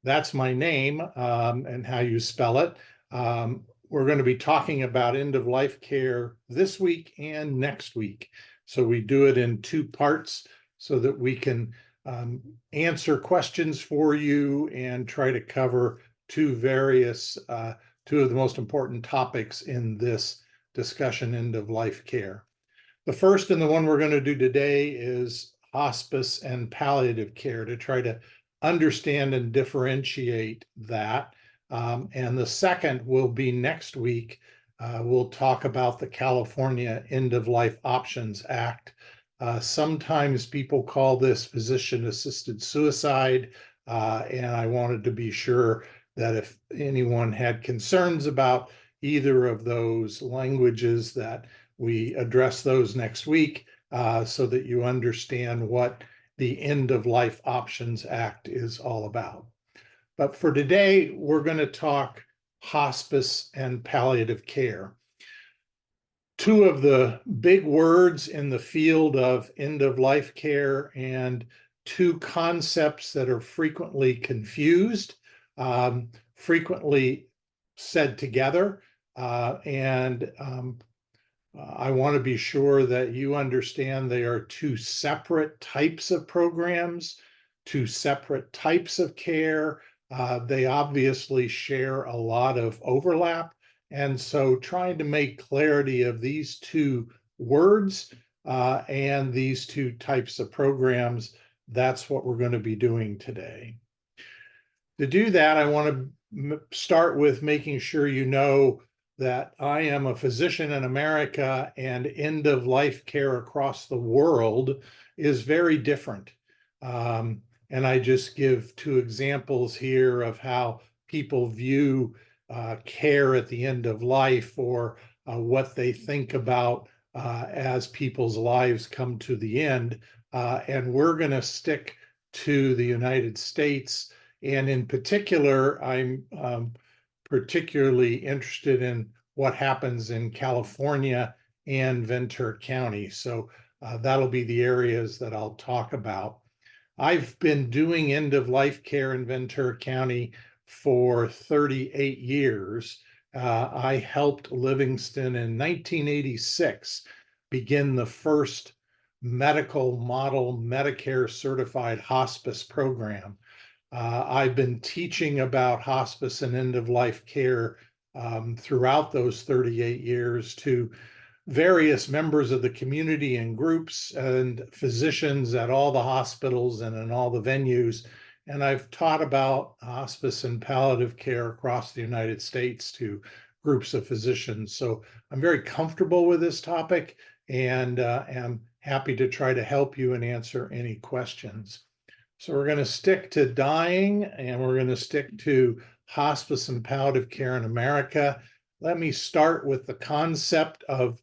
That's my name, and how you spell it. We're going to be talking about end-of-life care this week and next week. So we do it in two parts so that we can answer questions for you and try to cover two of the most important topics in this discussion, end-of-life care. The first and the one we're going to do today is hospice and palliative care, to try to understand and differentiate that. And the second will be next week. We'll talk about the California End of Life Options Act. Sometimes people call this physician-assisted suicide, and I wanted to be sure that if anyone had concerns about either of those languages, that we address those next week, so that you understand what the End of Life Options Act is all about. But for today, we're going to talk hospice and palliative care. Two of the big words in the field of end of life care, and two concepts that are frequently confused, frequently said together, and I want to be sure that you understand they are two separate types of programs, two separate types of care. They obviously share a lot of overlap. And so trying to make clarity of these two words and these two types of programs, that's what we're going to be doing today. To do that, I want to start with making sure you know that I am a physician in America, and end-of-life care across the world is very different. And I just give two examples here of how people view care at the end of life, or what they think about as people's lives come to the end. And we're going to stick to the United States. And in particular, I'm particularly interested in what happens in California and Ventura County. So that'll be the areas that I'll talk about. I've been doing end-of-life care in Ventura County for 38 years. I helped Livingston in 1986 begin the first medical model Medicare certified hospice program. I've been teaching about hospice and end-of-life care throughout those 38 years to various members of the community and groups and physicians at all the hospitals and in all the venues. And I've taught about hospice and palliative care across the United States to groups of physicians. So I'm very comfortable with this topic, and am happy to try to help you and answer any questions. So we're going to stick to dying, and we're going to stick to hospice and palliative care in America. Let me start with the concept of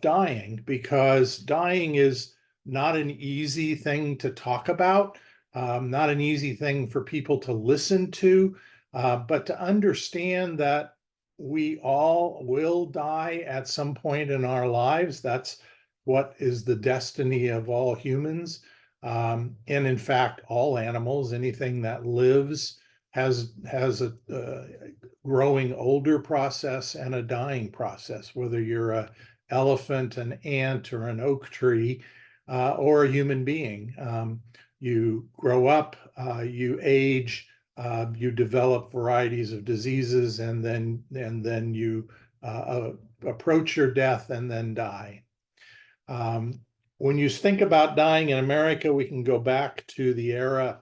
dying, because dying is not an easy thing to talk about, not an easy thing for people to listen to, but to understand that we all will die at some point in our lives. That's what is the destiny of all humans. And in fact, all animals, anything that lives, has a growing older process and a dying process, whether you're an elephant, an ant, or an oak tree, or a human being. You grow up, you age, you develop varieties of diseases, and then you approach your death and then die. When you think about dying in America, we can go back to the era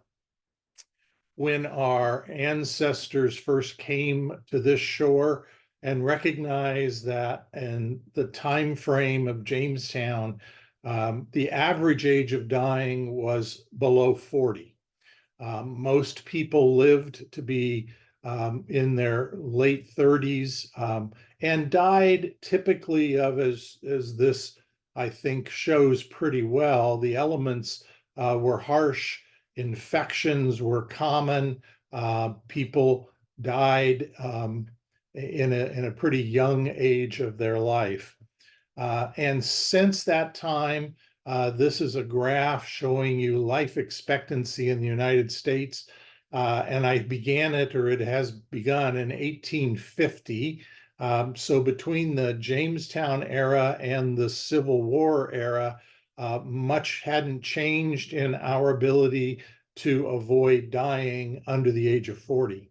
when our ancestors first came to this shore, and recognize that in the time frame of Jamestown, the average age of dying was below 40. Most people lived to be in their late 30s, and died typically of, as this I think shows pretty well, the elements were harsh, infections were common, people died in a pretty young age of their life. And since that time, This is a graph showing you life expectancy in the United States. And I began it, or it has begun, in 1850. So between the Jamestown era and the Civil War era, much hadn't changed in our ability to avoid dying under the age of 40.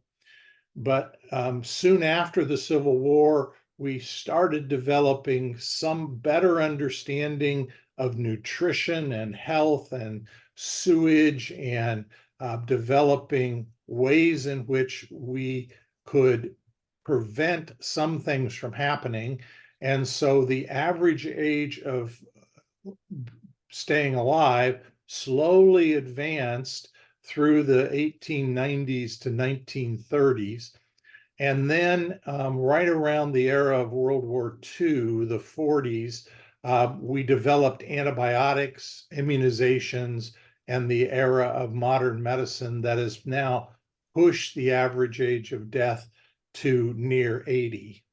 But soon after the Civil War, we started developing some better understanding of nutrition and health and sewage, and developing ways in which we could prevent some things from happening. And so the average age of staying alive slowly advanced through the 1890s to 1930s. And then right around the era of World War II, the 40s, we developed antibiotics, immunizations, and the era of modern medicine that has now pushed the average age of death to near 80.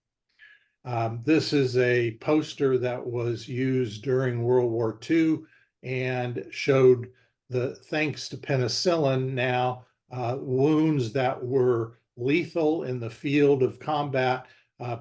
This is a poster that was used during World War II and showed the, thanks to penicillin now, wounds that were lethal in the field of combat,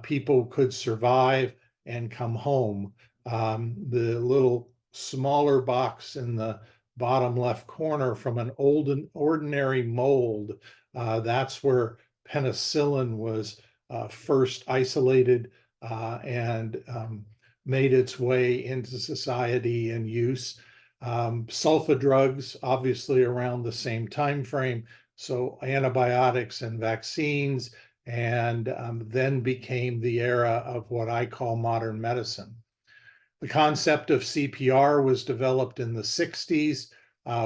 people could survive and come home. The little smaller box in the bottom left corner from an ordinary mold, that's where penicillin was first isolated and made its way into society and use. Sulfa drugs, obviously around the same time frame, so antibiotics and vaccines, and then became the era of what I call modern medicine. The concept of CPR was developed in the 60s.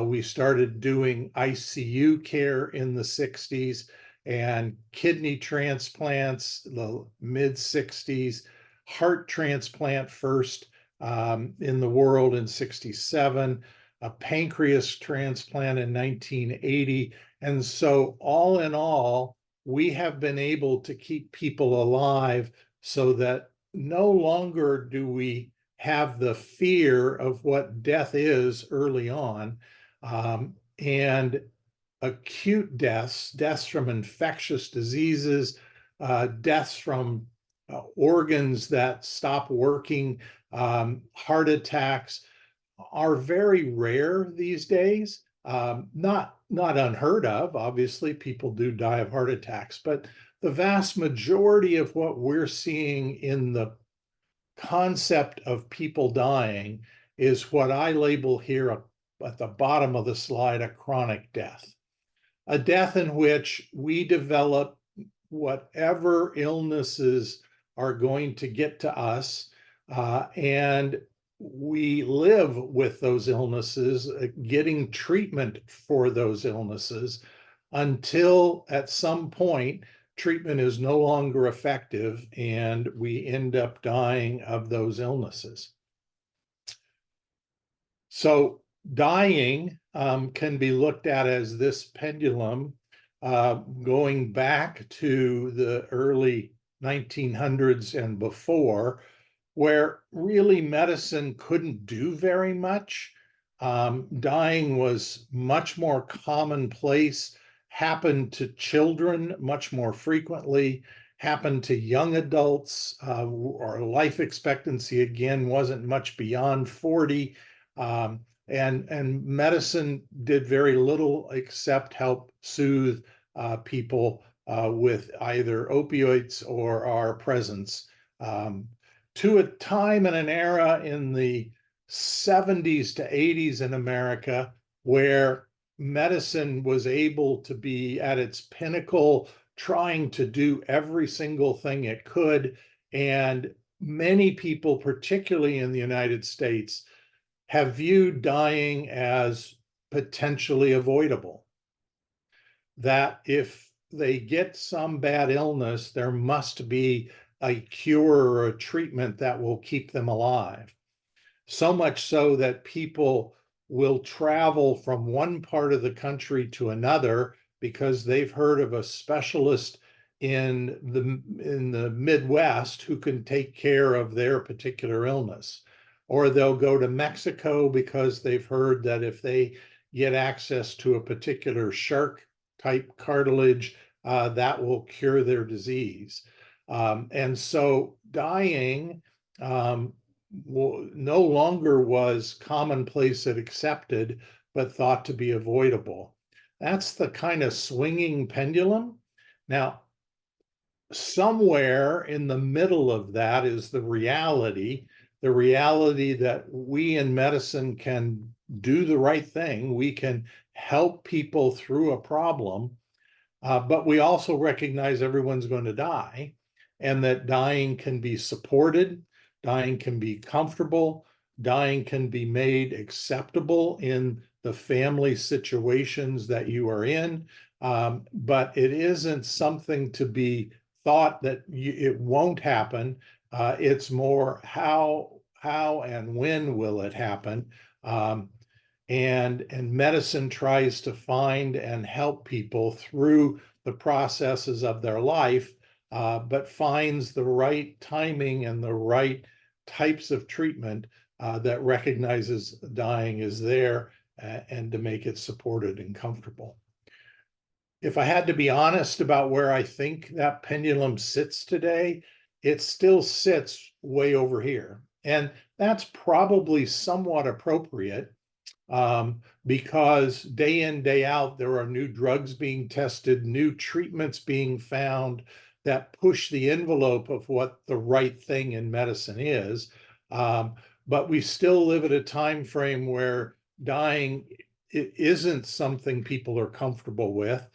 We started doing ICU care in the 60s, and kidney transplants, the mid 60s, heart transplant first in the world in 67, a pancreas transplant in 1980. And so all in all, we have been able to keep people alive so that no longer do we have the fear of what death is early on. And acute deaths, deaths from infectious diseases, deaths from organs that stop working, heart attacks are very rare these days. Not unheard of. Obviously, people do die of heart attacks, but the vast majority of what we're seeing in the concept of people dying is what I label here at the bottom of the slide a chronic death. A death in which we develop whatever illnesses are going to get to us, and we live with those illnesses, getting treatment for those illnesses until at some point treatment is no longer effective and we end up dying of those illnesses. So dying can be looked at as this pendulum going back to the early 1900s and before, where really medicine couldn't do very much. Dying was much more commonplace, happened to children much more frequently, happened to young adults. Our life expectancy, again, wasn't much beyond 40. And medicine did very little except help soothe people with either opioids or our presence. To a time and an era in the 70s to 80s in America where medicine was able to be at its pinnacle, trying to do every single thing it could. And many people, particularly in the United States, have viewed dying as potentially avoidable. That if they get some bad illness, there must be a cure or a treatment that will keep them alive. So much so that people will travel from one part of the country to another because they've heard of a specialist in the Midwest who can take care of their particular illness. or they'll go to Mexico because they've heard that if they get access to a particular shark type cartilage, that will cure their disease. And so dying no longer was commonplace and accepted, but thought to be avoidable. That's the kind of swinging pendulum. Now, somewhere in the middle of that is the reality that we in medicine can do the right thing. We can help people through a problem, but we also recognize everyone's going to die, and that dying can be supported, dying can be comfortable, dying can be made acceptable in the family situations that you are in. But it isn't something to be thought that it won't happen. It's more how and when will it happen? And medicine tries to find and help people through the processes of their life, but finds the right timing and the right types of treatment that recognizes dying is there and to make it supported and comfortable. If I had to be honest about where I think that pendulum sits today, it still sits way over here. And that's probably somewhat appropriate, because day in, day out, there are new drugs being tested, new treatments being found that push the envelope of what the right thing in medicine is. But we still live at a time frame where dying it isn't something people are comfortable with.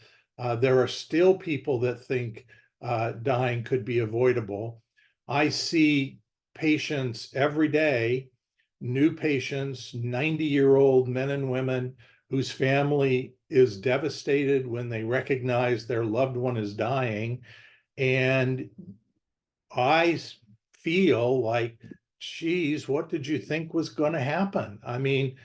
There are still people that think dying could be avoidable. I see patients every day, new patients, 90-year-old men and women whose family is devastated when they recognize their loved one is dying. And I feel like, geez, what did you think was going to happen? I mean,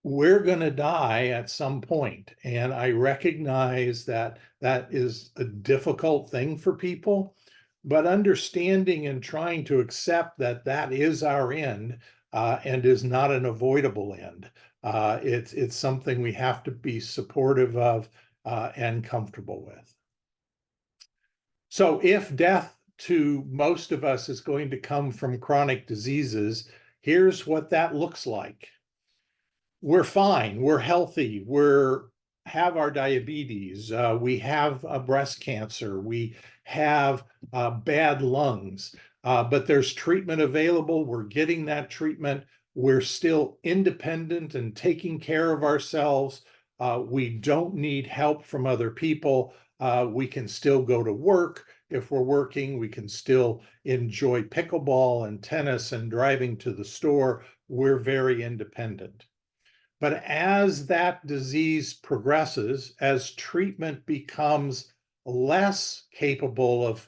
we're going to die at some point, and I recognize that that is a difficult thing for people, but understanding and trying to accept that that is our end, and is not an avoidable end. It's something we have to be supportive of and comfortable with. So if death to most of us is going to come from chronic diseases, here's what that looks like. We're fine, we're healthy, have our diabetes, we have breast cancer, we have bad lungs, but there's treatment available. We're getting that treatment. We're still independent and taking care of ourselves. We don't need help from other people. We can still go to work. If we're working, we can still enjoy pickleball and tennis and driving to the store. We're very independent. But as that disease progresses, as treatment becomes less capable of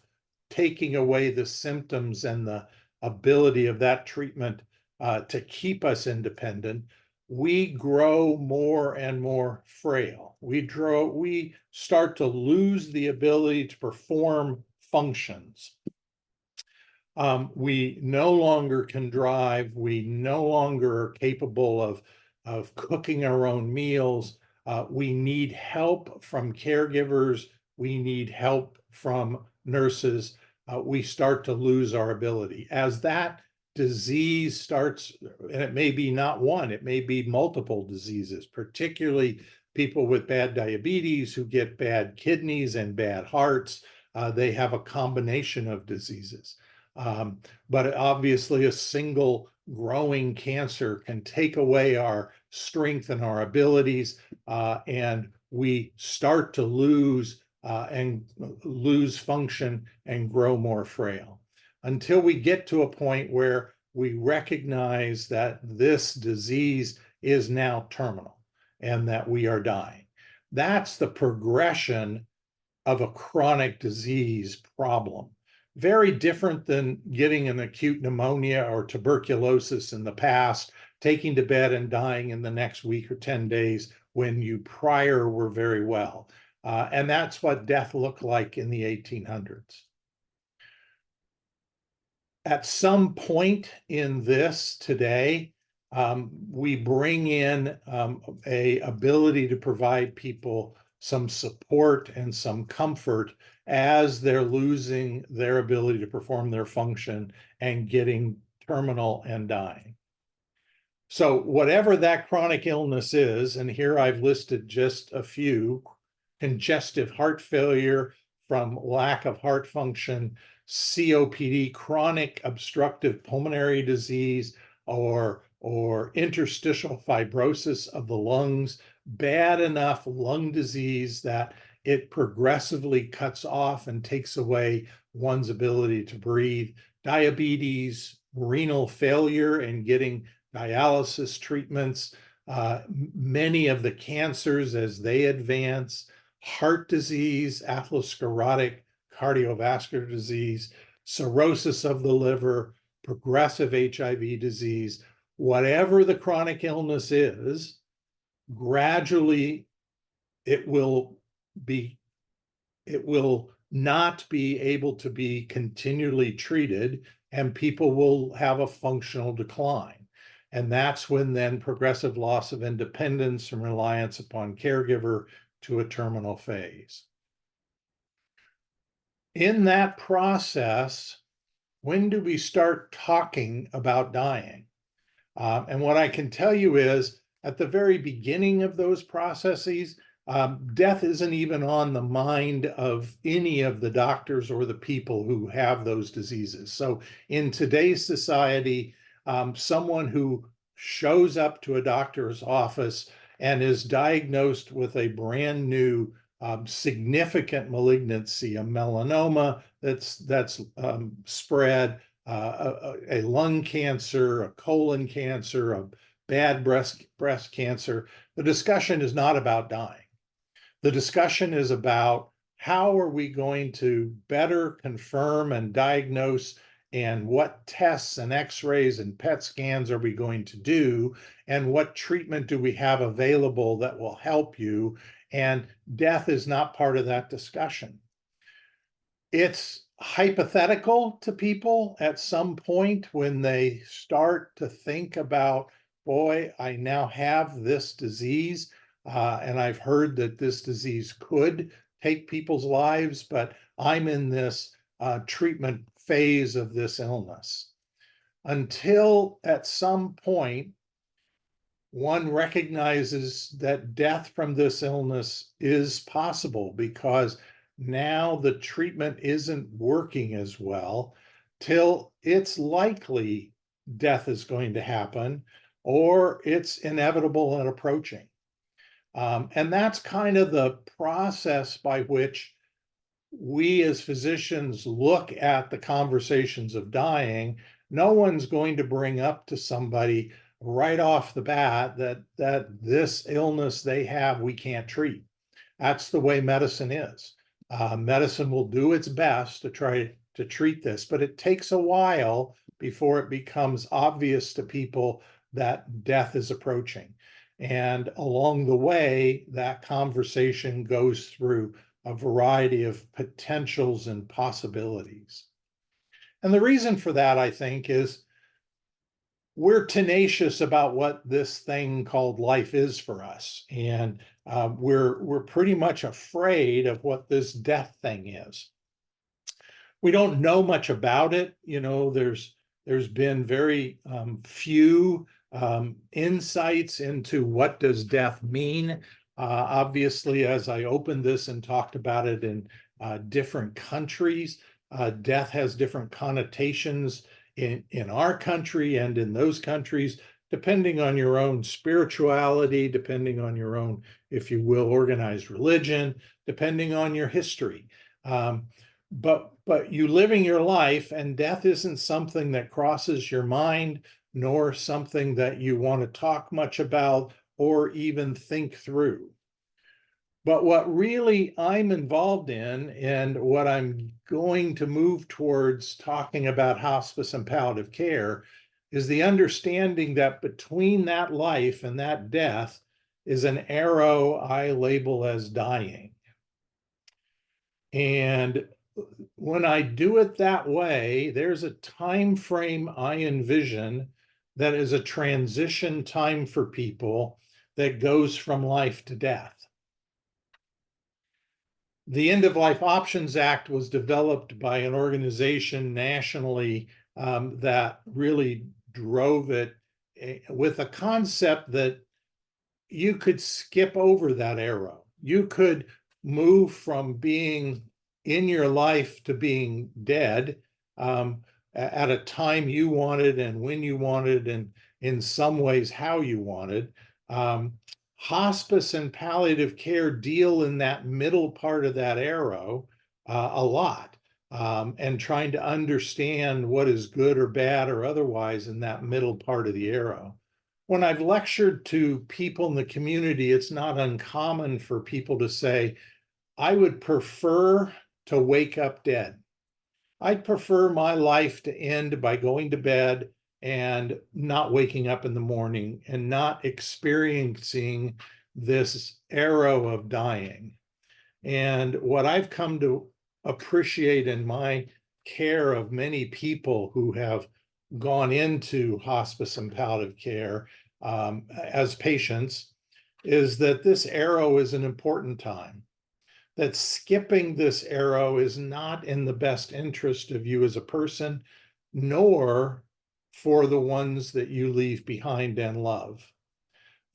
taking away the symptoms and the ability of that treatment to keep us independent, we grow more and more frail. We start to lose the ability to perform functions. We no longer can drive. We no longer are capable of cooking our own meals. We need help from caregivers. We need help from nurses. We start to lose our ability. As that disease starts, and it may be not one, it may be multiple diseases, particularly people with bad diabetes who get bad kidneys and bad hearts. They have a combination of diseases. But obviously a single growing cancer can take away our strength and our abilities, and we start to lose function and grow more frail until we get to a point where we recognize that this disease is now terminal and that we are dying. That's the progression of a chronic disease problem. Very different than getting an acute pneumonia or tuberculosis in the past, taking to bed and dying in the next week or 10 days when you prior were very well. And that's what death looked like in the 1800s. At some point in this today, we bring in a ability to provide people some support and some comfort as they're losing their ability to perform their function and getting terminal and dying. So whatever that chronic illness is, and here I've listed just a few: congestive heart failure from lack of heart function, COPD, chronic obstructive pulmonary disease, or interstitial fibrosis of the lungs, bad enough lung disease that it progressively cuts off and takes away one's ability to breathe, diabetes, renal failure and getting dialysis treatments, many of the cancers as they advance, heart disease, atherosclerotic cardiovascular disease, cirrhosis of the liver, progressive HIV disease, whatever the chronic illness is, gradually it will not be able to be continually treated, and people will have a functional decline. And that's when then progressive loss of independence and reliance upon caregiver to a terminal phase. In that process, when do we start talking about dying? And what I can tell you is, at the very beginning of those processes, death isn't even on the mind of any of the doctors or the people who have those diseases. So in today's society, someone who shows up to a doctor's office and is diagnosed with a brand new significant malignancy, a melanoma that's spread, a lung cancer, a colon cancer, a bad breast cancer, the discussion is not about dying. The discussion is about how are we going to better confirm and diagnose, and what tests and x-rays and PET scans are we going to do, and what treatment do we have available that will help you. And death is not part of that discussion. It's hypothetical to people at some point when they start to think about, boy, I now have this disease, and I've heard that this disease could take people's lives, but I'm in this treatment phase of this illness. Until at some point, one recognizes that death from this illness is possible, because now the treatment isn't working as well, till it's likely death is going to happen, or it's inevitable and approaching. And that's kind of the process by which we as physicians look at the conversations of dying. No one's going to bring up to somebody right off the bat that this illness they have we can't treat. That's the way medicine is. Medicine will do its best to try to treat this, but it takes a while before it becomes obvious to people that death is approaching. And along the way, that conversation goes through a variety of potentials and possibilities. And the reason for that, I think, is we're tenacious about what this thing called life is for us. And we're pretty much afraid of what this death thing is. We don't know much about it. You know, there's been very few insights into what does death mean. Obviously, as I opened this and talked about it in different countries, death has different connotations in our country and in those countries, depending on your own spirituality, depending on your own, if you will, organized religion, depending on your history. But you living your life, and death isn't something that crosses your mind, nor something that you want to talk much about or even think through. But what really I'm involved in, and what I'm going to move towards talking about hospice and palliative care, is the understanding that between that life and that death is an arrow I label as dying. And when I do it that way, there's a time frame I envision that is a transition time for people that goes from life to death. The End of Life Options Act was developed by an organization nationally that really drove it with a concept that you could skip over that arrow. You could move from being in your life to being dead at a time you wanted and when you wanted, and in some ways how you wanted. Hospice and palliative care deal in that middle part of that arrow a lot, and trying to understand what is good or bad or otherwise in that middle part of the arrow. When I've lectured to people in the community, it's not uncommon for people to say, I would prefer to wake up dead. I'd prefer my life to end by going to bed and not waking up in the morning and not experiencing this arrow of dying. And what I've come to appreciate in my care of many people who have gone into hospice and palliative care as patients is that this arrow is an important time, that skipping this arrow is not in the best interest of you as a person, nor for the ones that you leave behind and love.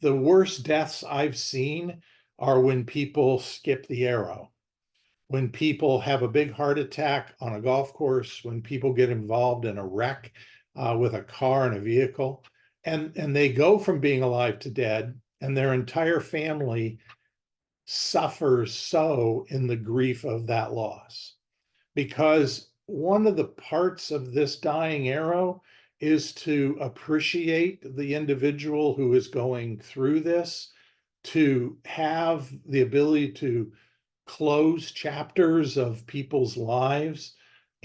The worst deaths I've seen are when people skip the arrow, when people have a big heart attack on a golf course, when people get involved in a wreck with a car and a vehicle, and they go from being alive to dead, and their entire family suffers so in the grief of that loss. Because one of the parts of this dying arrow is to appreciate the individual who is going through this, to have the ability to close chapters of people's lives,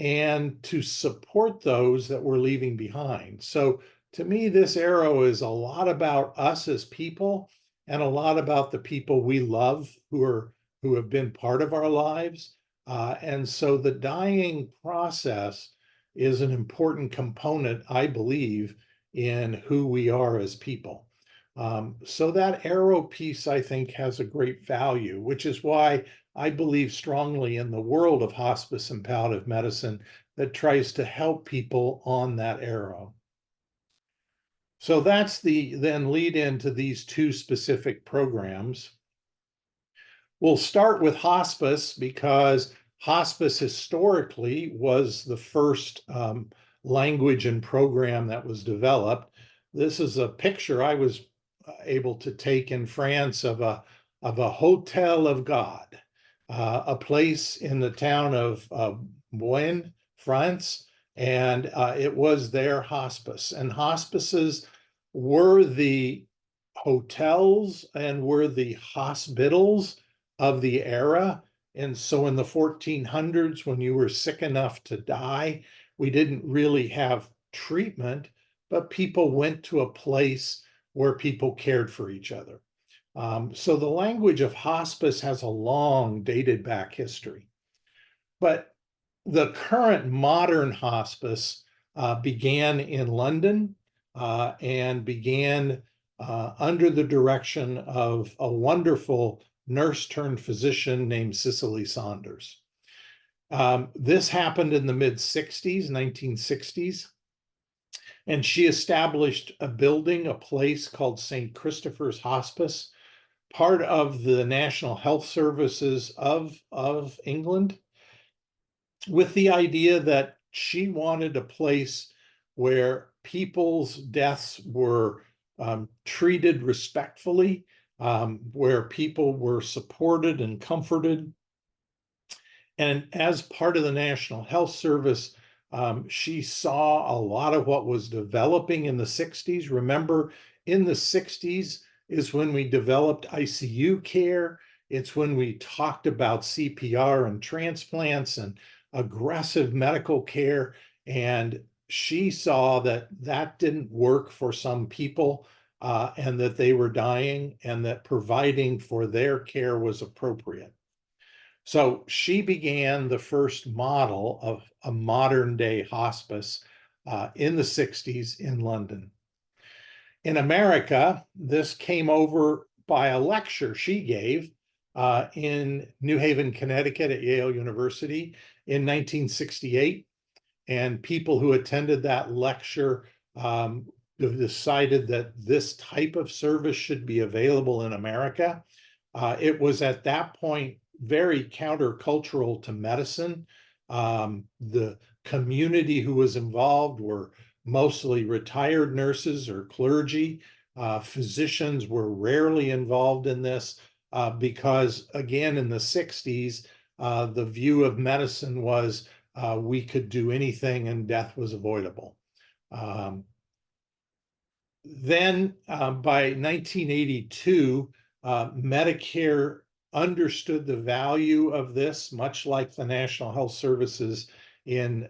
and to support those that we're leaving behind. So to me, this arrow is a lot about us as people and a lot about the people we love who have been part of our lives. And so the dying process is an important component, I believe, in who we are as people. So that arrow piece, I think, has a great value, which is why I believe strongly in the world of hospice and palliative medicine that tries to help people on that arrow. So that's the then lead into these two specific programs. We'll start with hospice because hospice historically was the first language and program that was developed. This is a picture I was able to take in France of a hotel of God, a place in the town of Bouen, France, and it was their hospice. And hospices were the hotels and were the hospitals of the era. And so in the 1400s, when you were sick enough to die, we didn't really have treatment, but people went to a place where people cared for each other. So the language of hospice has a long dated back history. But the current modern hospice began in London and began under the direction of a wonderful nurse turned physician named Cicely Saunders. This happened in the mid-60s, 1960s, and she established a building, a place called St. Christopher's Hospice, part of the National Health Services of England, with the idea that she wanted a place where people's deaths were treated respectfully, where people were supported and comforted. And as part of the National Health Service, she saw a lot of what was developing in the 60s. Remember, in the 60s is when we developed ICU care. It's when we talked about CPR and transplants and aggressive medical care. And she saw that that didn't work for some people and that they were dying and that providing for their care was appropriate. So she began the first model of a modern day hospice in the 60s in London. In America, this came over by a lecture she gave in New Haven, Connecticut at Yale University in 1968. And people who attended that lecture decided that this type of service should be available in America. It was at that point very countercultural to medicine. The community who was involved were mostly retired nurses or clergy. Physicians were rarely involved in this because, again, in the 60s, the view of medicine was we could do anything and death was avoidable. Then by 1982, Medicare understood the value of this, much like the National Health Services in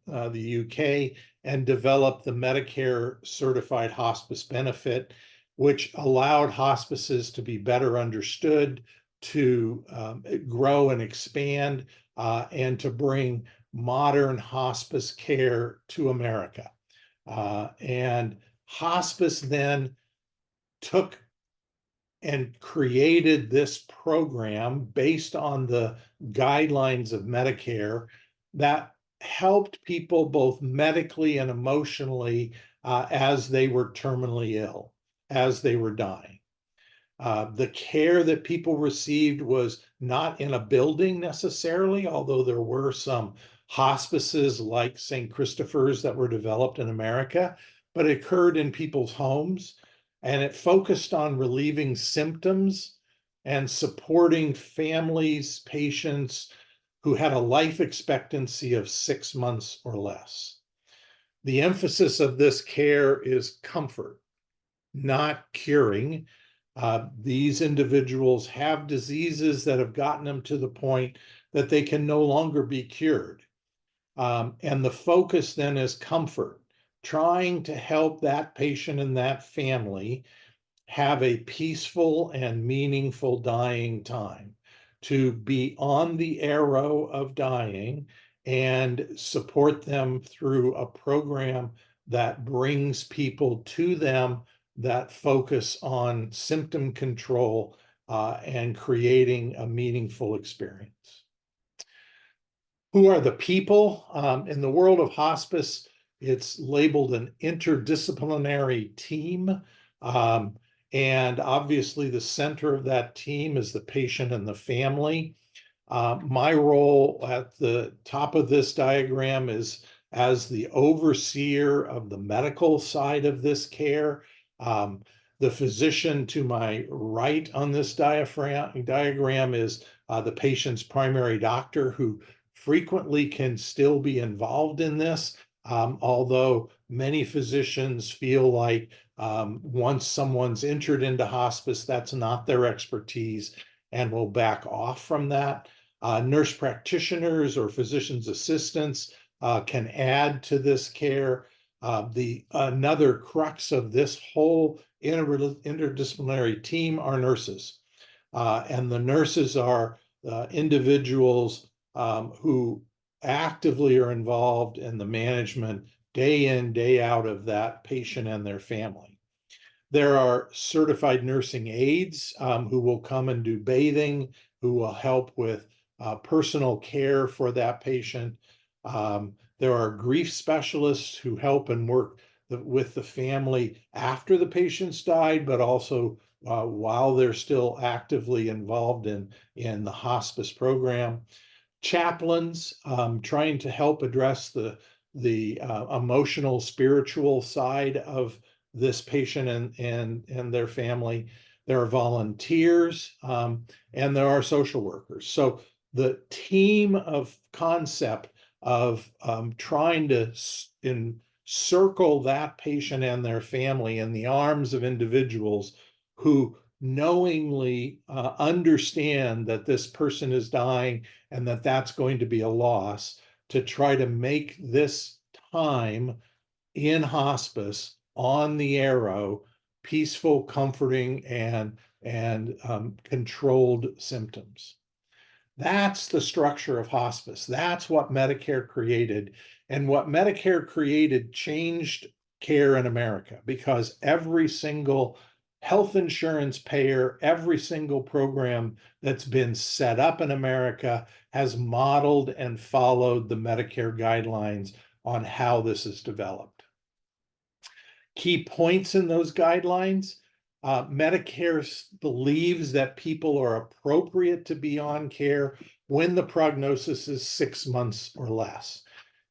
the UK, and developed the Medicare Certified Hospice Benefit, which allowed hospices to be better understood, to grow and expand, and to bring modern hospice care to America. And hospice then took and created this program based on the guidelines of Medicare that helped people both medically and emotionally as they were terminally ill, as they were dying. The care that people received was not in a building necessarily, although there were some hospices like St. Christopher's that were developed in America, but it occurred in people's homes, and it focused on relieving symptoms and supporting families, patients who had a life expectancy of 6 months or less. The emphasis of this care is comfort, not curing. These individuals have diseases that have gotten them to the point that they can no longer be cured. And the focus then is comfort, trying to help that patient and that family have a peaceful and meaningful dying time, to be on the arrow of dying and support them through a program that brings people to them that focus on symptom control and creating a meaningful experience. Who are the people? In the world of hospice, it's labeled an interdisciplinary team. And obviously the center of that team is the patient and the family. My role at the top of this diagram is as the overseer of the medical side of this care. The physician to my right on this diagram is the patient's primary doctor, who frequently can still be involved in this, although many physicians feel like once someone's entered into hospice, that's not their expertise and will back off from that. Nurse practitioners or physician's assistants can add to this care. Another crux of this whole interdisciplinary team are nurses. And the nurses are individuals who actively are involved in the management day in, day out of that patient and their family. There are certified nursing aides who will come and do bathing, who will help with personal care for that patient. There are grief specialists who help and work with the family after the patient's died, but also while they're still actively involved in the hospice program. Chaplains trying to help address the emotional, spiritual side of this patient and their family. There are volunteers and there are social workers. So the team of concept of trying to encircle that patient and their family in the arms of individuals who knowingly understand that this person is dying and that that's going to be a loss, to try to make this time in hospice on the arrow peaceful, comforting, and controlled symptoms. That's the structure of hospice. That's what Medicare created. And what Medicare created changed care in America because every single health insurance payer, every single program that's been set up in America has modeled and followed the Medicare guidelines on how this is developed. Key points in those guidelines. Medicare believes that people are appropriate to be on care when the prognosis is 6 months or less.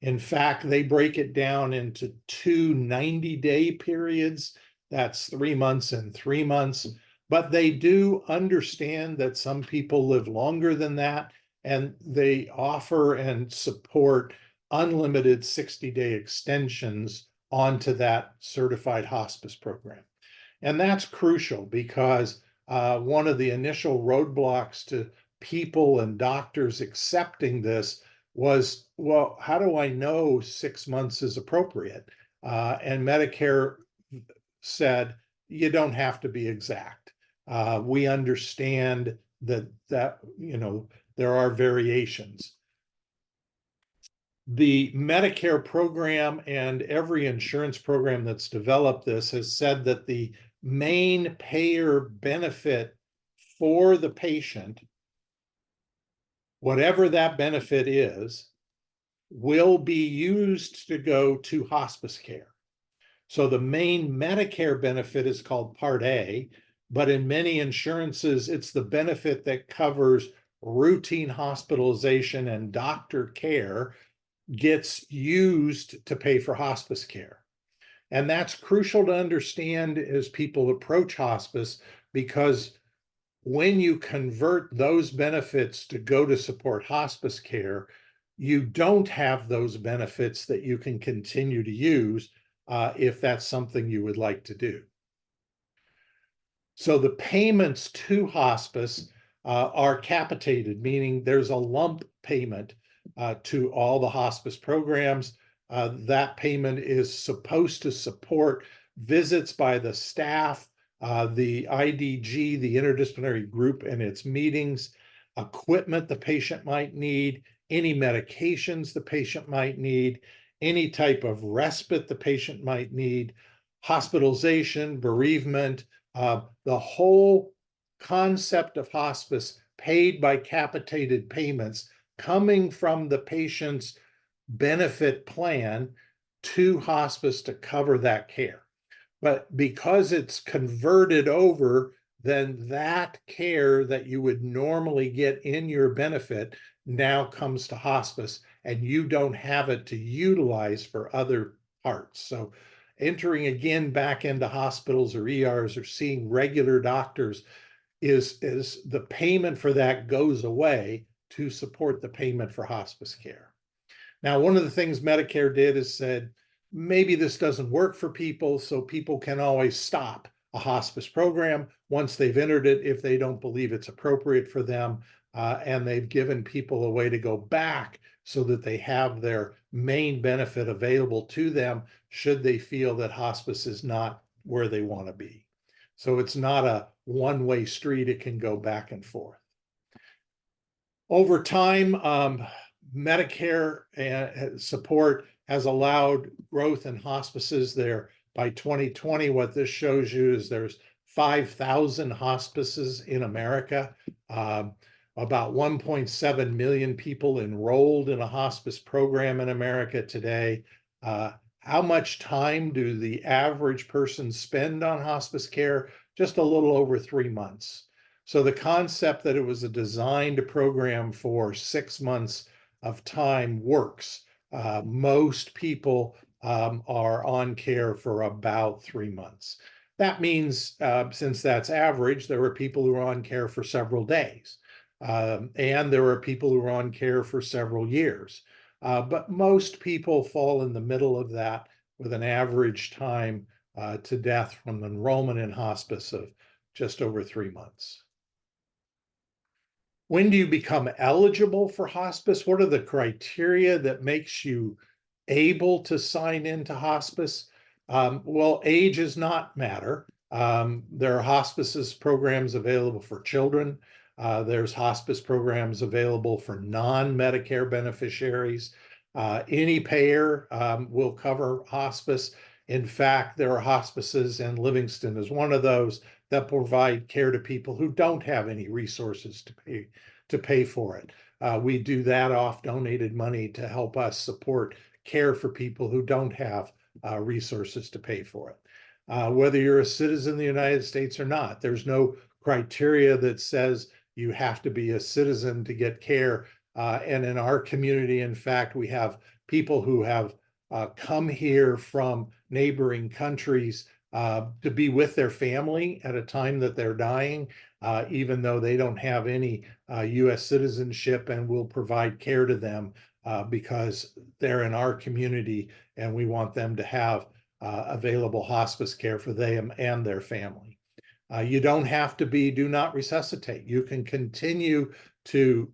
In fact, they break it down into two 90-day periods. That's 3 months and 3 months. But they do understand that some people live longer than that, and they offer and support unlimited 60-day extensions onto that certified hospice program. And that's crucial because one of the initial roadblocks to people and doctors accepting this was, well, how do I know 6 months is appropriate? And Medicare said, you don't have to be exact. We understand that there are variations. The Medicare program and every insurance program that's developed this has said that the main payer benefit for the patient, whatever that benefit is, will be used to go to hospice care. So the main Medicare benefit is called Part A, but in many insurances, it's the benefit that covers routine hospitalization and doctor care gets used to pay for hospice care. And that's crucial to understand as people approach hospice, because when you convert those benefits to go to support hospice care, you don't have those benefits that you can continue to use if that's something you would like to do. So the payments to hospice are capitated, meaning there's a lump payment to all the hospice programs. That payment is supposed to support visits by the staff, the IDG, the interdisciplinary group, and its meetings, equipment the patient might need, any medications the patient might need, any type of respite the patient might need, hospitalization, bereavement, the whole concept of hospice paid by capitated payments coming from the patient's benefit plan to hospice to cover that care. But because it's converted over, then that care that you would normally get in your benefit now comes to hospice, and you don't have it to utilize for other parts. So entering again back into hospitals or ERs or seeing regular doctors is the payment for that goes away to support the payment for hospice care. Now, one of the things Medicare did is said, maybe this doesn't work for people, so people can always stop a hospice program once they've entered it if they don't believe it's appropriate for them. And they've given people a way to go back so that they have their main benefit available to them should they feel that hospice is not where they want to be. So it's not a one-way street. It can go back and forth. Over time, Medicare support has allowed growth in hospices there. By 2020, what this shows you is there's 5,000 hospices in America. About 1.7 million people enrolled in a hospice program in America today. How much time do the average person spend on hospice care? Just a little over 3 months. So the concept that it was a designed program for 6 months of time works. Most people are on care for about 3 months. That means, since that's average, there were people who were on care for several days. And there are people who are on care for several years. But most people fall in the middle of that with an average time to death from enrollment in hospice of just over 3 months. When do you become eligible for hospice? What are the criteria that makes you able to sign into hospice? Well, age does not matter. There are hospices programs available for children. There's hospice programs available for non-Medicare beneficiaries. Any payer will cover hospice. In fact, there are hospices, and Livingston is one of those, that provide care to people who don't have any resources to pay for it. We do that off donated money to help us support care for people who don't have resources to pay for it. Whether you're a citizen of the United States or not, there's no criteria that says you have to be a citizen to get care. And in our community, in fact, we have people who have come here from neighboring countries to be with their family at a time that they're dying, even though they don't have any US citizenship, and will provide care to them because they're in our community and we want them to have available hospice care for them and their family. You don't have to be do not resuscitate. You can continue to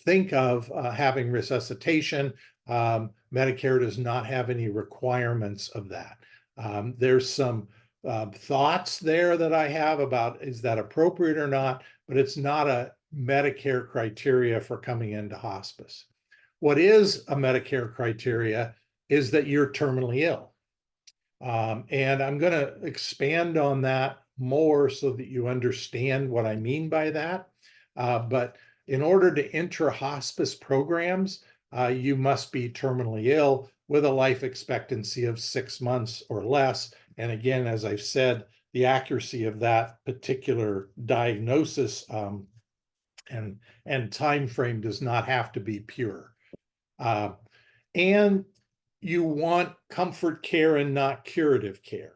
think of having resuscitation. Medicare does not have any requirements of that. There's some thoughts there that I have about is that appropriate or not, but it's not a Medicare criteria for coming into hospice. What is a Medicare criteria is that you're terminally ill. And I'm going to expand on that more so that you understand what I mean by that. But in order to enter hospice programs, you must be terminally ill with a life expectancy of 6 months or less. And again, as I've said, the accuracy of that particular diagnosis and time frame does not have to be pure. And you want comfort care and not curative care.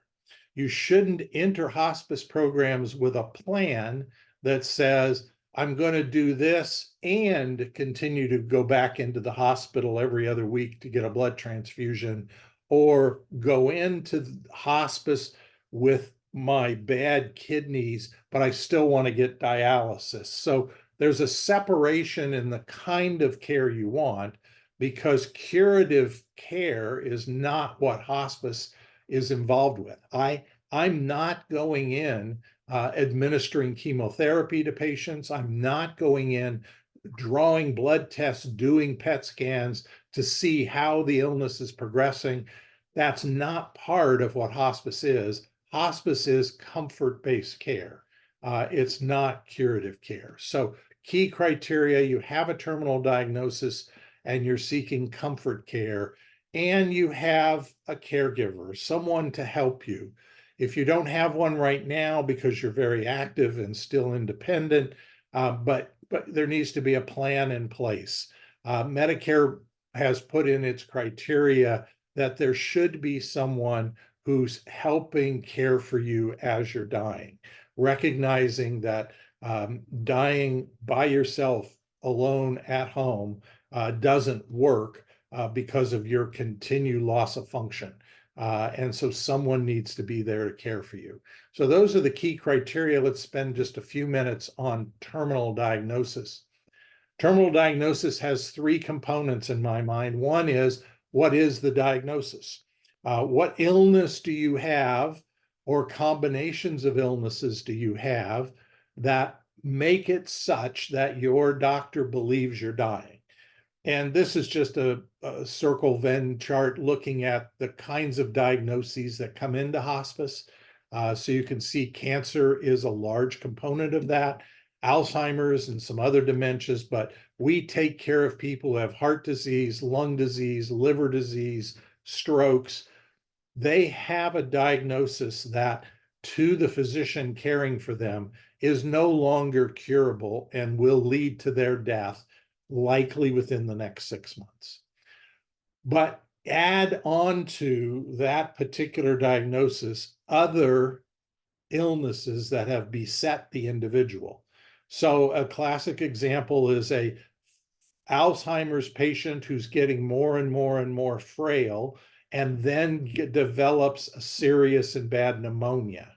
You shouldn't enter hospice programs with a plan that says, I'm going to do this and continue to go back into the hospital every other week to get a blood transfusion, or go into hospice with my bad kidneys, but I still want to get dialysis. So there's a separation in the kind of care you want, because curative care is not what hospice is involved with. I'm not going in administering chemotherapy to patients. I'm not going in drawing blood tests, doing PET scans to see how the illness is progressing. That's not part of what hospice is. Hospice is comfort-based care. It's not curative care. So key criteria: you have a terminal diagnosis and you're seeking comfort care, and you have a caregiver, someone to help you. If you don't have one right now because you're very active and still independent, but there needs to be a plan in place. Medicare has put in its criteria that there should be someone who's helping care for you as you're dying, recognizing that dying by yourself alone at home doesn't work because of your continued loss of function. And so someone needs to be there to care for you. So those are the key criteria. Let's spend just a few minutes on terminal diagnosis. Terminal diagnosis has three components in my mind. One is, what is the diagnosis? What illness do you have, or combinations of illnesses do you have that make it such that your doctor believes you're dying? And this is just a circle Venn chart looking at the kinds of diagnoses that come into hospice. So you can see cancer is a large component of that, Alzheimer's and some other dementias, but we take care of people who have heart disease, lung disease, liver disease, strokes. They have a diagnosis that, to the physician caring for them, is no longer curable and will lead to their death, likely within the next 6 months. But add on to that particular diagnosis other illnesses that have beset the individual. So a classic example is a Alzheimer's patient who's getting more and more and more frail, and then develops a serious and bad pneumonia,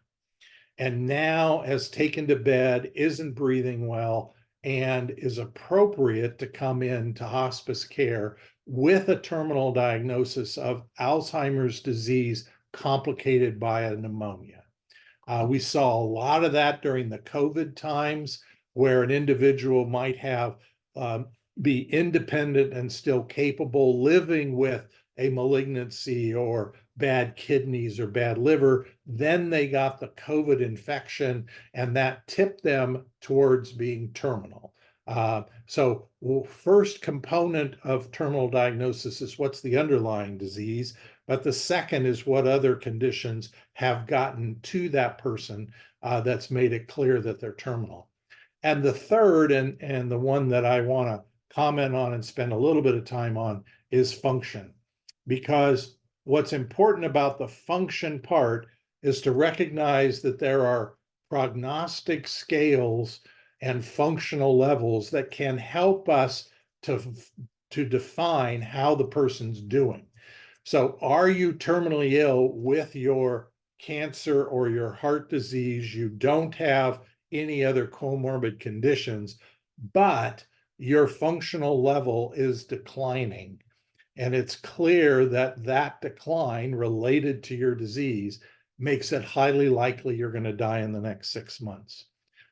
and now has taken to bed, isn't breathing well, and is appropriate to come into hospice care with a terminal diagnosis of Alzheimer's disease complicated by a pneumonia. We saw a lot of that during the COVID times, where an individual might have be independent and still capable living with a malignancy or bad kidneys or bad liver. Then they got the COVID infection, and that tipped them towards being terminal. So first component of terminal diagnosis is what's the underlying disease, but the second is what other conditions have gotten to that person that's made it clear that they're terminal. And the third, and the one that I want to comment on and spend a little bit of time on, is function. Because what's important about the function part is to recognize that there are prognostic scales and functional levels that can help us to define how the person's doing. So are you terminally ill with your cancer or your heart disease? You don't have any other comorbid conditions, but your functional level is declining. And it's clear that that decline related to your disease makes it highly likely you're going to die in the next 6 months.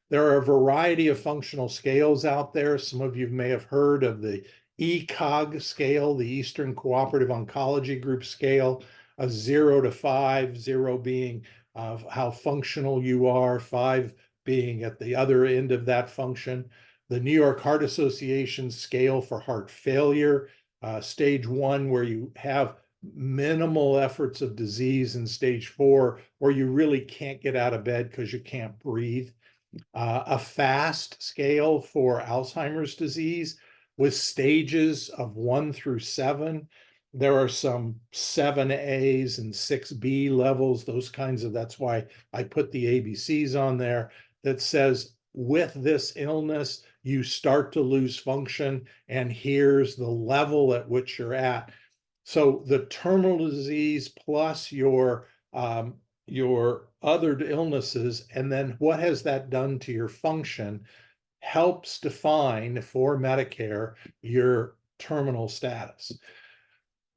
There are a variety of functional scales out there. Some of you may have heard of the ECOG scale, the Eastern Cooperative Oncology Group scale, a 0 to 5, 0 being how functional you are, 5 being at the other end of that function. The New York Heart Association scale for heart failure, stage 1, where you have minimal efforts of disease, and stage 4, where you really can't get out of bed because you can't breathe. A FAST scale for Alzheimer's disease with stages of 1 through 7. There are some 7As and 6B levels, those kinds of, that's why I put the ABCs on there, that says with this illness, you start to lose function, and here's the level at which you're at. So the terminal disease plus your other illnesses, and then what has that done to your function, helps define for Medicare your terminal status.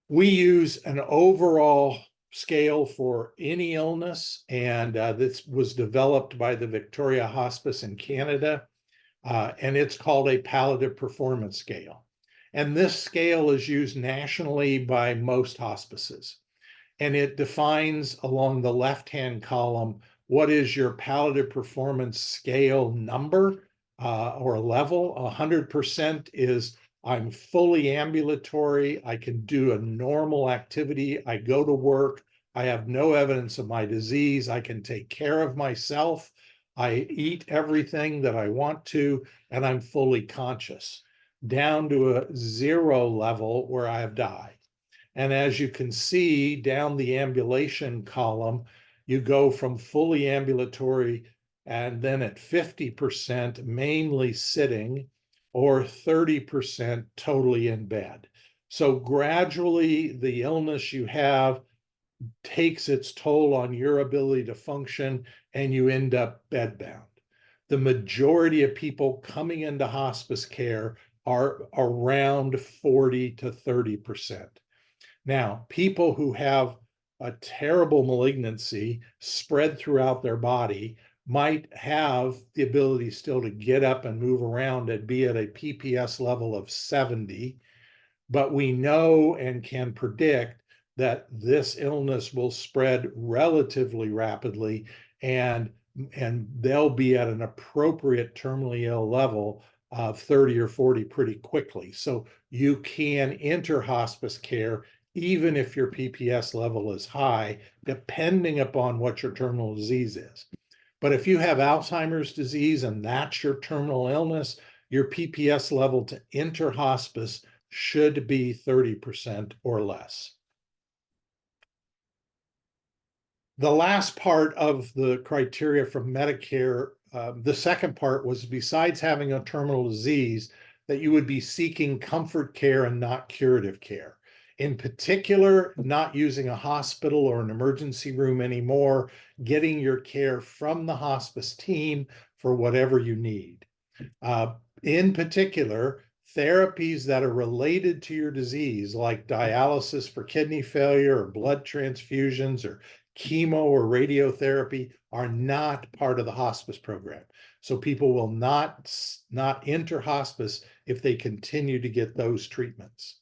We use an overall scale for any illness, and this was developed by the Victoria Hospice in Canada, and it's called a Palliative Performance Scale. And this scale is used nationally by most hospices. And it defines along the left-hand column what is your palliative performance scale number or level. 100% is I'm fully ambulatory, I can do a normal activity, I go to work, I have no evidence of my disease, I can take care of myself, I eat everything that I want to, and I'm fully conscious. Down to a 0 level where I have died. And as you can see down the ambulation column, you go from fully ambulatory and then at 50% mainly sitting, or 30% totally in bed. So gradually the illness you have takes its toll on your ability to function, and you end up bedbound. The majority of people coming into hospice care are around 40 to 30%. Now, people who have a terrible malignancy spread throughout their body might have the ability still to get up and move around and be at a PPS level of 70, but we know and can predict that this illness will spread relatively rapidly, and they'll be at an appropriate terminally ill level of 30 or 40 pretty quickly. So you can enter hospice care even if your PPS level is high, depending upon what your terminal disease is. But if you have Alzheimer's disease and that's your terminal illness, your PPS level to enter hospice should be 30% or less. The last part of the criteria from Medicare, the second part was, besides having a terminal disease, that you would be seeking comfort care and not curative care. In particular, not using a hospital or an emergency room anymore, getting your care from the hospice team for whatever you need. In particular, therapies that are related to your disease, like dialysis for kidney failure or blood transfusions or chemo or radiotherapy, are not part of the hospice program. So people will not enter hospice if they continue to get those treatments.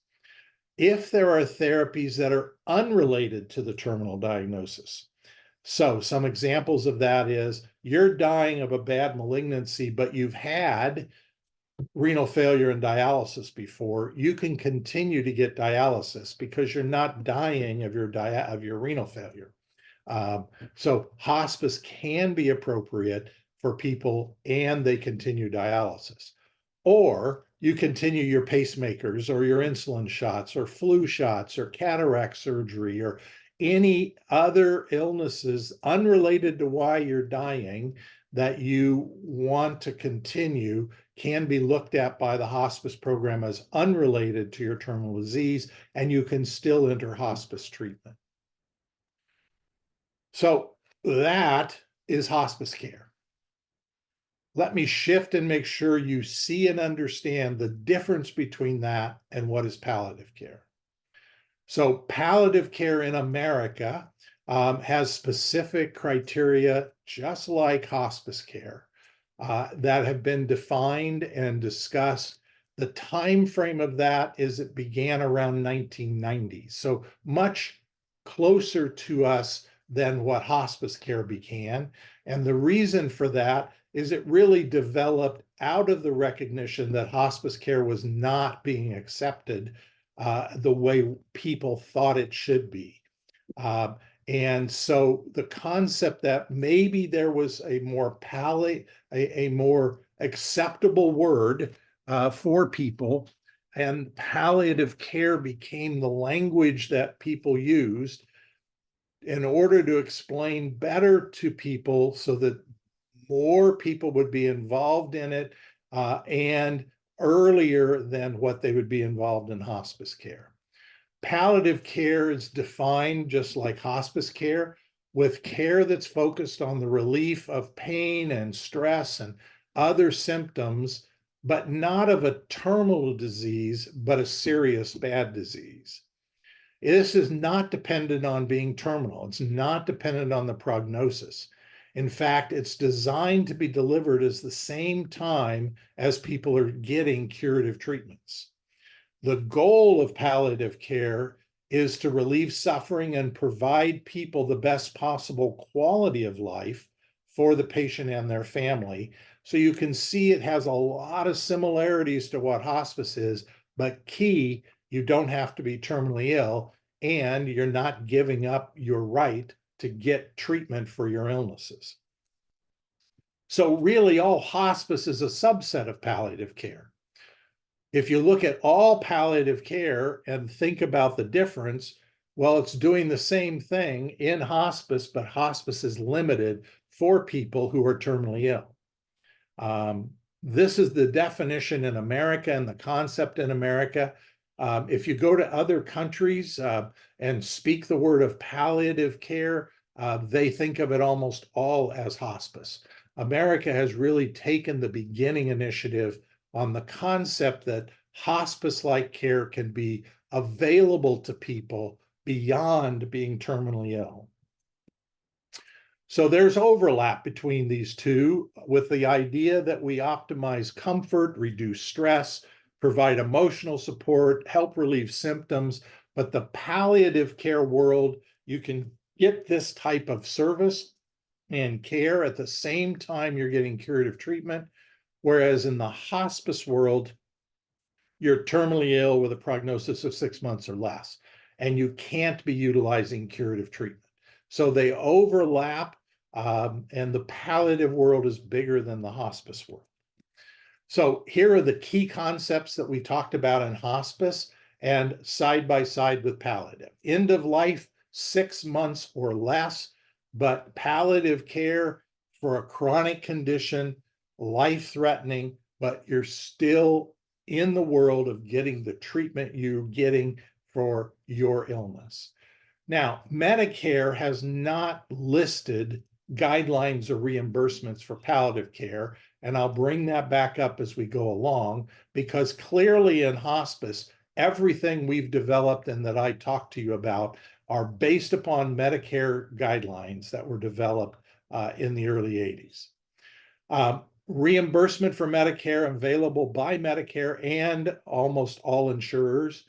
If there are therapies that are unrelated to the terminal diagnosis, so some examples of that is you're dying of a bad malignancy, but you've had renal failure and dialysis before, you can continue to get dialysis because you're not dying of your renal failure. So hospice can be appropriate for people and they continue dialysis. Or you continue your pacemakers or your insulin shots or flu shots or cataract surgery or any other illnesses unrelated to why you're dying that you want to continue can be looked at by the hospice program as unrelated to your terminal disease, and you can still enter hospice treatment. So that is hospice care. Let me shift and make sure you see and understand the difference between that and what is palliative care. So palliative care in America has specific criteria, just like hospice care, that have been defined and discussed. The time frame of that is it began around 1990, so much closer to us than what hospice care began. And the reason for that is it really developed out of the recognition that hospice care was not being accepted the way people thought it should be. And so the concept that maybe there was a more a more acceptable word for people, and palliative care became the language that people used in order to explain better to people so that more people would be involved in it and earlier than what they would be involved in hospice care. Palliative care is defined just like hospice care, with care that's focused on the relief of pain and stress and other symptoms, but not of a terminal disease, but a serious bad disease. This is not dependent on being terminal. It's not dependent on the prognosis. In fact, it's designed to be delivered as the same time as people are getting curative treatments. The goal of palliative care is to relieve suffering and provide people the best possible quality of life for the patient and their family. So you can see it has a lot of similarities to what hospice is, but key, you don't have to be terminally ill, and you're not giving up your right to get treatment for your illnesses. So really, all hospice is a subset of palliative care. If you look at all palliative care and think about the difference, well, it's doing the same thing in hospice, but hospice is limited for people who are terminally ill. This is the definition in America and the concept in America. If you go to other countries and speak the word of palliative care, they think of it almost all as hospice. America has really taken the beginning initiative on the concept that hospice-like care can be available to people beyond being terminally ill. So there's overlap between these two with the idea that we optimize comfort, reduce stress, provide emotional support, help relieve symptoms. But the palliative care world, you can get this type of service and care at the same time you're getting curative treatment. Whereas in the hospice world, you're terminally ill with a prognosis of 6 months or less, and you can't be utilizing curative treatment. So they overlap, and the palliative world is bigger than the hospice world. So here are the key concepts that we talked about in hospice and side by side with palliative. End of life, 6 months or less, but palliative care for a chronic condition, life-threatening, but you're still in the world of getting the treatment you're getting for your illness. Now, Medicare has not listed guidelines or reimbursements for palliative care, and I'll bring that back up as we go along, because clearly in hospice, everything we've developed and that I talked to you about are based upon Medicare guidelines that were developed in the early 80s. Reimbursement for Medicare available by Medicare and almost all insurers.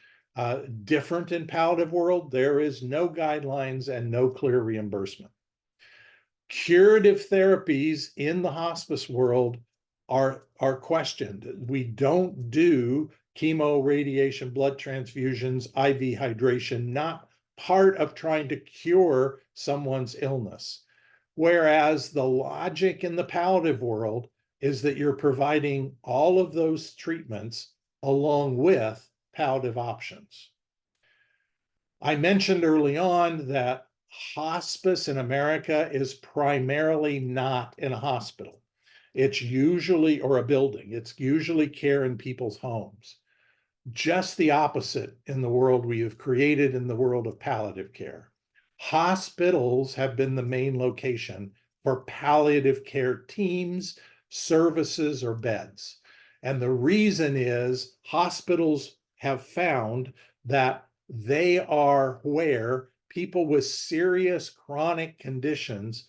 Different in palliative world, there is no guidelines and no clear reimbursement. Curative therapies in the hospice world are questioned. We don't do chemo, radiation, blood transfusions, IV hydration, not part of trying to cure someone's illness. Whereas the logic in the palliative world is that you're providing all of those treatments along with palliative options. I mentioned early on that hospice in America is primarily not in a hospital. It's usually, or a building, it's usually care in people's homes. Just the opposite in the world we have created in the world of palliative care. Hospitals have been the main location for palliative care teams, services, or beds. And the reason is hospitals have found that they are where people with serious chronic conditions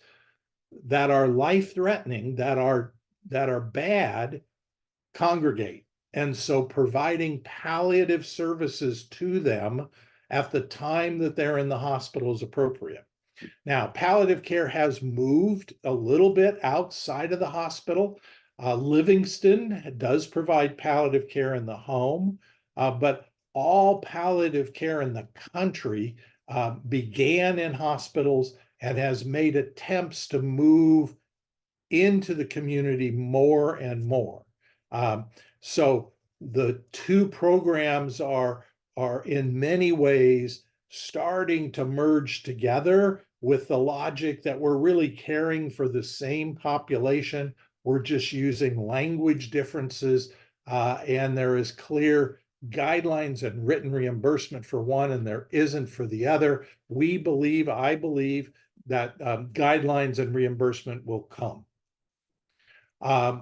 that are life-threatening, that are bad, congregate. And so providing palliative services to them at the time that they're in the hospital is appropriate. Now, palliative care has moved a little bit outside of the hospital. Livingston does provide palliative care in the home, but all palliative care in the country began in hospitals and has made attempts to move into the community more and more. So the two programs are in many ways starting to merge together with the logic that we're really caring for the same population. We're just using language differences, and there is clear guidelines and written reimbursement for one, and there isn't for the other. I believe that guidelines and reimbursement will come.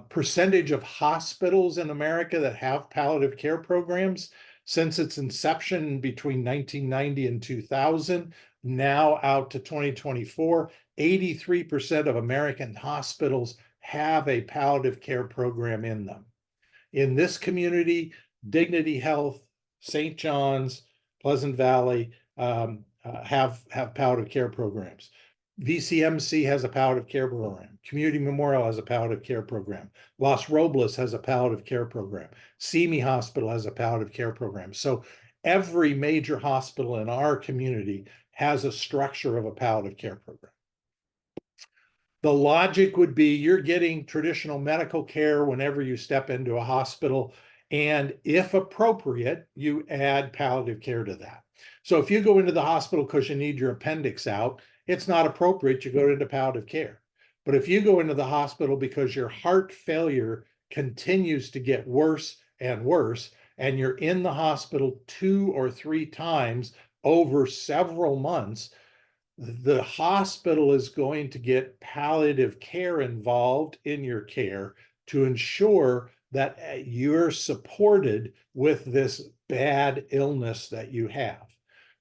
Percentage of hospitals in America that have palliative care programs since its inception between 1990 and 2000, now out to 2024, 83% of American hospitals have a palliative care program in them. In this community, Dignity Health, St. John's, Pleasant Valley have palliative care programs. VCMC has a palliative care program. Community Memorial has a palliative care program. Los Robles has a palliative care program. Simi Hospital has a palliative care program. So every major hospital in our community has a structure of a palliative care program. The logic would be you're getting traditional medical care whenever you step into a hospital, and if appropriate, you add palliative care to that. So if you go into the hospital because you need your appendix out, it's not appropriate, you go into palliative care. But if you go into the hospital because your heart failure continues to get worse and worse, and you're in the hospital 2 or 3 times over several months, the hospital is going to get palliative care involved in your care to ensure that you're supported with this bad illness that you have.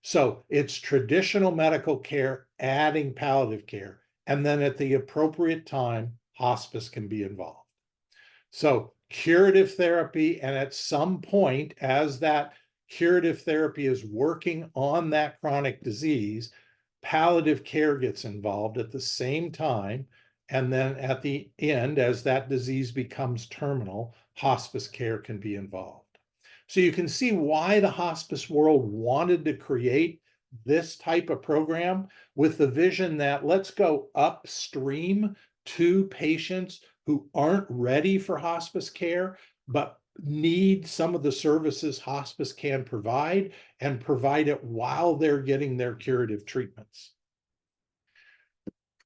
So it's traditional medical care, adding palliative care, and then at the appropriate time, hospice can be involved. So curative therapy, and at some point, as that curative therapy is working on that chronic disease, palliative care gets involved at the same time. And then at the end, as that disease becomes terminal, hospice care can be involved. So you can see why the hospice world wanted to create this type of program with the vision that let's go upstream to patients who aren't ready for hospice care, but need some of the services hospice can provide, and provide it while they're getting their curative treatments.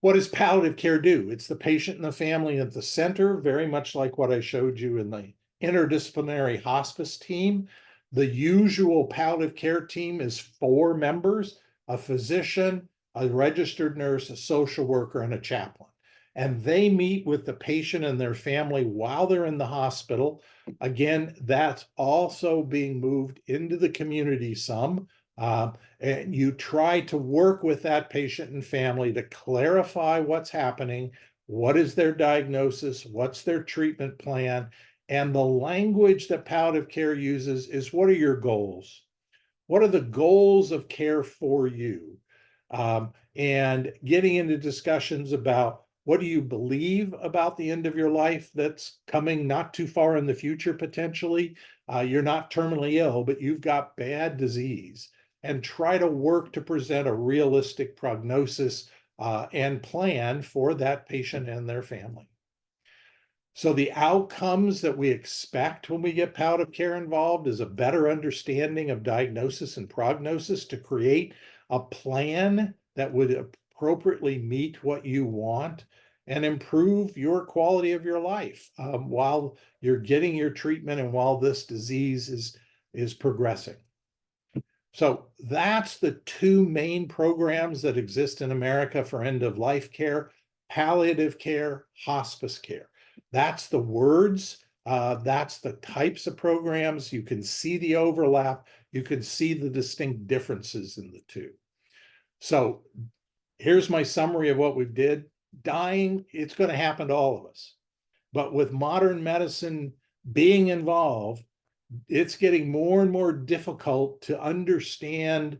What does palliative care do? It's the patient and the family at the center, very much like what I showed you in the interdisciplinary hospice team. The usual palliative care team is 4 members, a physician, a registered nurse, a social worker, and a chaplain. And they meet with the patient and their family while they're in the hospital. Again, that's also being moved into the community some. And you try to work with that patient and family to clarify what's happening, what is their diagnosis, what's their treatment plan, and the language that palliative care uses is, what are your goals? What are the goals of care for you? And getting into discussions about, what do you believe about the end of your life that's coming not too far in the future potentially? You're not terminally ill, but you've got bad disease, and try to work to present a realistic prognosis and plan for that patient and their family. So the outcomes that we expect when we get palliative care involved is a better understanding of diagnosis and prognosis to create a plan that would appropriately meet what you want and improve your quality of your life while you're getting your treatment and while this disease is progressing. So that's the two main programs that exist in America for end-of-life care: palliative care, hospice care. That's the words, that's the types of programs. You can see the overlap, you can see the distinct differences in the two. So here's my summary of what we did. Dying, it's going to happen to all of us. But with modern medicine being involved, it's getting more and more difficult to understand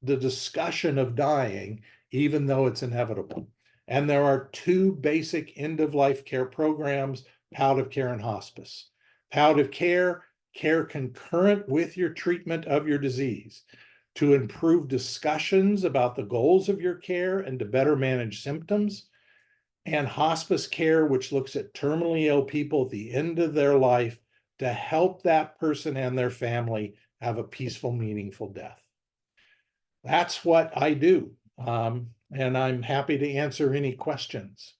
the discussion of dying, even though it's inevitable. And there are two basic end-of-life care programs: palliative care and hospice. Palliative care, care concurrent with your treatment of your disease to improve discussions about the goals of your care and to better manage symptoms. And hospice care, which looks at terminally ill people at the end of their life to help that person and their family have a peaceful, meaningful death. That's what I do. And I'm happy to answer any questions.